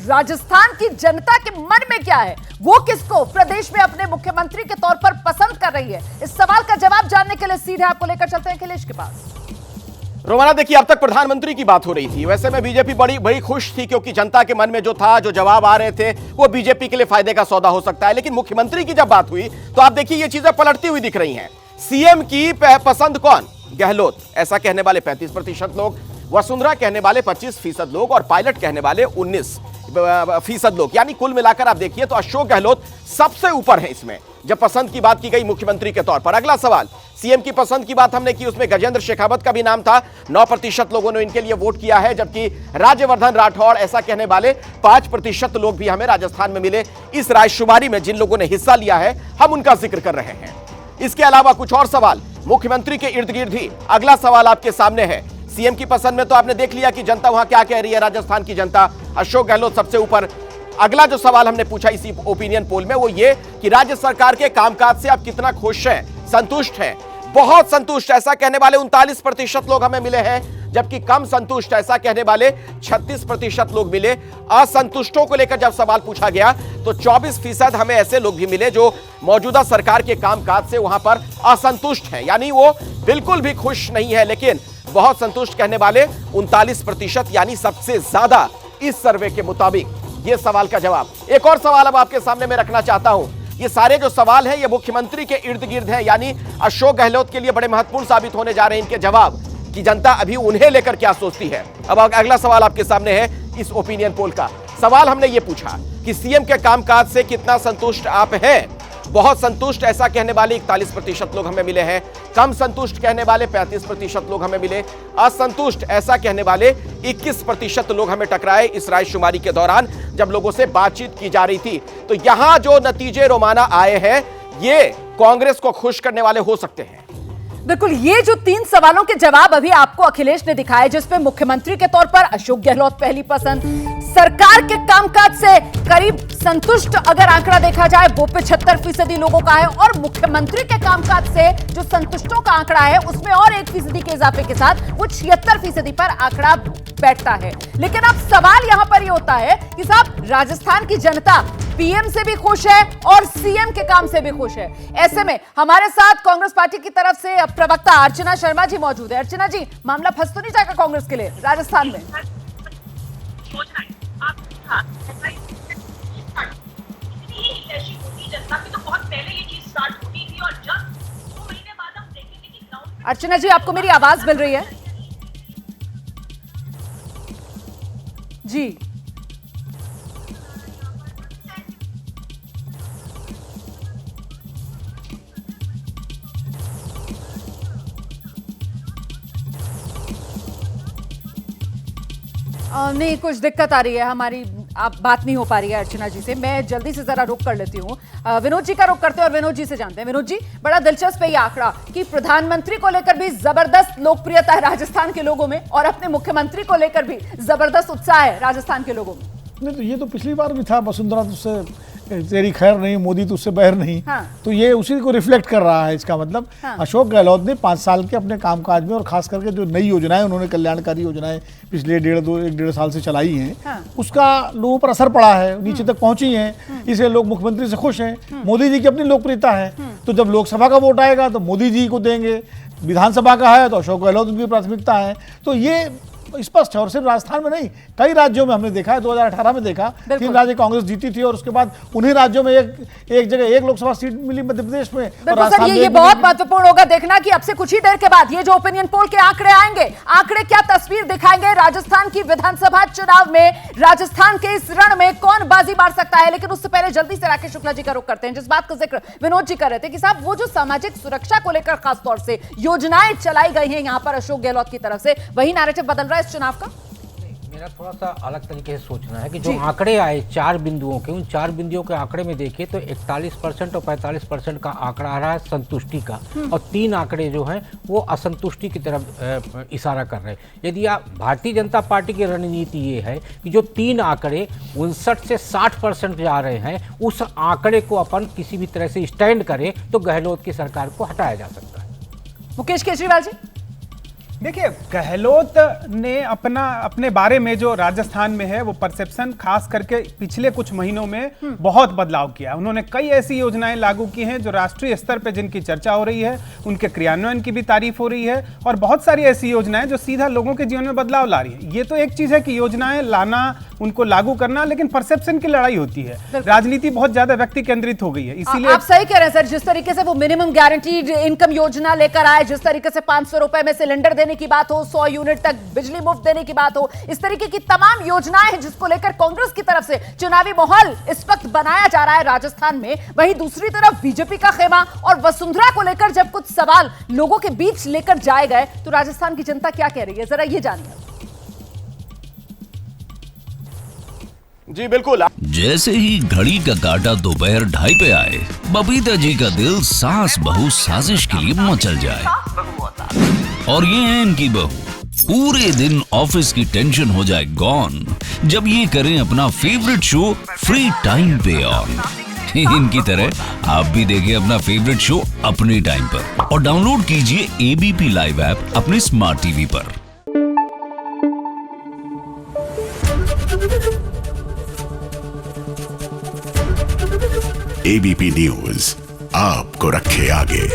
राजस्थान की जनता के मन में क्या है, वो किसको प्रदेश में अपने मुख्यमंत्री के तौर पर पसंद कर रही है, इस सवाल का जवाब जानने के लिए सीधे आपको लेकर चलते हैं अखिलेश के पास। रोमाना, देखिए, अब तक प्रधानमंत्री की बात हो रही थी। वैसे में बीजेपी बड़ी खुश थी क्योंकि जनता के मन में जो था, जो जवाब आ रहे थे, वो बीजेपी के लिए फायदे का सौदा हो सकता है। लेकिन मुख्यमंत्री की जब बात हुई तो आप देखिए ये चीजें पलटती हुई दिख रही हैं। सीएम की पसंद कौन? गहलोत, ऐसा कहने वाले 35% लोग, वसुंधरा कहने वाले 25% लोग और पायलट कहने वाले 19% लोग। यानी कुल मिलाकर आप देखिए तो अशोक गहलोत सबसे ऊपर है इसमें, जब पसंद की बात की गई मुख्यमंत्री के तौर पर। अगला सवाल, सीएम की पसंद की बात हमने की, उसमें गजेंद्र शेखावत का भी नाम था। 9% लोगों ने इनके लिए वोट किया है, जबकि राज्यवर्धन राठौड़ ऐसा कहने वाले 5% लोग भी हमें राजस्थान में मिले। इस रायशुमारी में जिन लोगों ने हिस्सा लिया है, हम उनका जिक्र कर रहे हैं। इसके अलावा कुछ और सवाल मुख्यमंत्री के इर्द गिर्द ही। अगला सवाल आपके सामने है, सीएम की पसंद में तो आपने देख लिया कि जनता वहां क्या कह रही है, राजस्थान की जनता, अशोक गहलोत सबसे ऊपर। अगला जो सवाल हमने पूछा इसी ओपिनियन पोल में, वो ये कि राज्य सरकार के कामकाज से आप कितना खुश हैं, संतुष्ट हैं? बहुत संतुष्ट ऐसा कहने वाले 39% लोग हमें मिले हैं, जबकि कम संतुष्ट ऐसा कहने वाले 36% लोग मिले। असंतुष्टों को लेकर जब सवाल पूछा गया तो 24% हमें ऐसे लोग भी मिले जो मौजूदा सरकार के कामकाज से वहां पर असंतुष्ट हैं, यानी वो बिल्कुल भी खुश नहीं है। लेकिन बहुत संतुष्ट कहने वाले 39%, यानी सबसे ज्यादा इस सर्वे के मुताबिक। ये सवाल का जवाब। एक और सवाल अब आपके सामने मैं रखना चाहता हूं। ये सारे जो सवाल हैं ये मुख्यमंत्री के इर्द गिर्द हैं, यानी अशोक गहलोत के लिए बड़े महत्वपूर्ण साबित होने जा रहे हैं इनके जवाब, कि जनता अभी उन्हें लेकर क्या सोचती है। अब अगला सवाल आपके सामने है इस ओपिनियन पोल का। सवाल हमने ये पूछा कि सीएम के कामकाज से कितना संतुष्ट आप हैं। बहुत संतुष्ट ऐसा कहने वाले 41% लोग हमें मिले हैं, कम संतुष्ट कहने वाले 35% लोग हमें मिले, असंतुष्ट ऐसा कहने वाले 21% लोग हमें टकराए इस रायशुमारी के दौरान जब लोगों से बातचीत की जा रही थी। तो यहां जो नतीजे रोमाना आए हैं ये कांग्रेस को खुश करने वाले हो सकते हैं। बिल्कुल, ये जो 3 सवालों के जवाब अभी आपको अखिलेश ने दिखाए, जिसपे मुख्यमंत्री के तौर पर अशोक गहलोत पहली पसंद, सरकार के कामकाज से करीब संतुष्ट अगर आंकड़ा देखा जाए वो 75% लोगों का है, और मुख्यमंत्री के कामकाज से जो संतुष्टों का आंकड़ा है उसमें और 1% के इजाफे के साथ वो 76% पर आंकड़ा बैठता है। लेकिन अब सवाल यहां पर ये होता है कि साहब, राजस्थान की जनता पीएम से भी खुश है और सीएम के काम से भी खुश है। ऐसे में हमारे साथ कांग्रेस पार्टी की तरफ से प्रवक्ता अर्चना शर्मा जी मौजूद है। अर्चना जी, मामला फंस तो नहीं जाएगा कांग्रेस के लिए राजस्थान में? अर्चना जी, आपको मेरी आवाज मिल रही है? जी, नहीं, कुछ दिक्कत आ रही है, हमारी आप बात नहीं हो पा रही है अर्चना जी से। मैं जल्दी से जरा रुक कर लेती हूँ, विनोद जी का रुक करते हैं और विनोद जी से जानते हैं। विनोद जी, बड़ा दिलचस्प है ये आंकड़ा कि प्रधानमंत्री को लेकर भी जबरदस्त लोकप्रियता है राजस्थान के लोगों में और अपने मुख्यमंत्री को लेकर भी जबरदस्त उत्साह है राजस्थान के लोगों में। नहीं, तो ये तो पिछली बार भी था, वसुंधरा तुझसे तेरी खैर नहीं, मोदी तुझसे बहर नहीं। हाँ। तो ये उसी को रिफ्लेक्ट कर रहा है। इसका मतलब हाँ। अशोक गहलोत ने 5 साल के अपने कामकाज में और खास करके जो नई योजनाएं उन्होंने कल्याणकारी योजनाएं पिछले 1.5 साल से चलाई हैं, हाँ। उसका लोगों पर असर पड़ा है, नीचे तक पहुंची हैं, इसलिए लोग मुख्यमंत्री से खुश हैं। मोदी जी की अपनी लोकप्रियता है, तो जब लोकसभा का वोट आएगा तो मोदी जी को देंगे, विधानसभा का है तो अशोक गहलोत उनकी प्राथमिकता है। तो ये स्पष्ट है, और सिर्फ राजस्थान में नहीं, कई राज्यों में हमने देखा है। 2018 में देखा 3 राज्य कांग्रेस जीती थी और उसके बाद उन्हीं राज्यों में एक जगह 1 लोकसभा सीट मिली मध्य प्रदेश में। सर, ये बहुत महत्वपूर्ण होगा देखना कि अब से कुछ ही देर के बाद ये जो ओपिनियन पोल के आंकड़े आएंगे, आंकड़े क्या तस्वीर दिखाएंगे राजस्थान की विधानसभा चुनाव में, राजस्थान के इस रण में कौन बाजी मार सकता है। लेकिन उससे पहले जल्दी से राकेश शुक्ला जी का रुख करते हैं, जिस बात का जिक्र विनोद जी कर रहे थे कि साहब, वो जो सामाजिक सुरक्षा को लेकर खासतौर से योजनाएं चलाई गई हैं यहाँ पर अशोक गहलोत की तरफ से, वही नैरेटिव बदल रहा है इस चुनाव का? मेरा थोड़ा सा अलग तरीके से सोचना है कि जो आंकड़े आए 4 बिंदुओं के, उन 4 बिंदुओं के आंकड़े में देखिए तो 41% और 45% का आंकड़ा आ रहा है संतुष्टि का, और 3 आंकड़े जो हैं वो असंतुष्टि की तरफ इशारा कर रहे हैं। यदि आप भारतीय जनता पार्टी की रणनीति ये है कि जो 3 आंकड़े 59 से 60% जा रहे हैं, उस आंकड़े को अपन किसी भी तरह से स्टैंड करें तो गहलोत की सरकार को हटाया जा सकता है। मुकेश केजरीवाल जी, देखिए, गहलोत ने अपने बारे में जो राजस्थान में है वो परसेप्शन खास करके पिछले कुछ महीनों में बहुत बदलाव किया। उन्होंने कई ऐसी योजनाएं लागू की हैं जो राष्ट्रीय स्तर पे जिनकी चर्चा हो रही है, उनके क्रियान्वयन की भी तारीफ हो रही है, और बहुत सारी ऐसी योजनाएं जो सीधा लोगों के जीवन में बदलाव ला रही है। ये तो एक चीज है कि योजनाएं लाना, उनको लागू करना, लेकिन परसेप्शन की लड़ाई होती है। राजनीति बहुत ज्यादा व्यक्ति केंद्रित हो गई है, इसीलिए आप सही कह रहे हैं सर। जिस तरीके से वो मिनिमम गारंटीड इनकम योजना लेकर आए, जिस तरीके से 500 रुपए में सिलेंडर देने की बात हो, 100 यूनिट तक बिजली मुफ्त देने की बात हो, इस तरीके की तमाम योजनाएं हैं जिसको लेकर कांग्रेस की तरफ से चुनावी माहौल इस वक्त बनाया जा रहा है राजस्थान में। वहीं दूसरी तरफ बीजेपी का खेमा और वसुंधरा को लेकर जब कुछ सवाल लोगों के बीच लेकर जाए गए तो राजस्थान की जनता क्या कह रही है, जरा ये जानिए। जी बिल्कुल। जैसे ही घड़ी का काटा दोपहर 2:30 पे आए, बबीता जी का दिल सास बहू साजिश के लिए मचल जाए। और ये है इनकी बहू, पूरे दिन ऑफिस की टेंशन हो जाए गॉन जब ये करें अपना फेवरेट शो फ्री टाइम पे ऑन। इनकी तरह आप भी देखिए अपना फेवरेट शो अपने टाइम पर और डाउनलोड कीजिए एबीपी लाइव ऐप अपने स्मार्ट टीवी पर। एबीपी न्यूज आपको रखे आगे।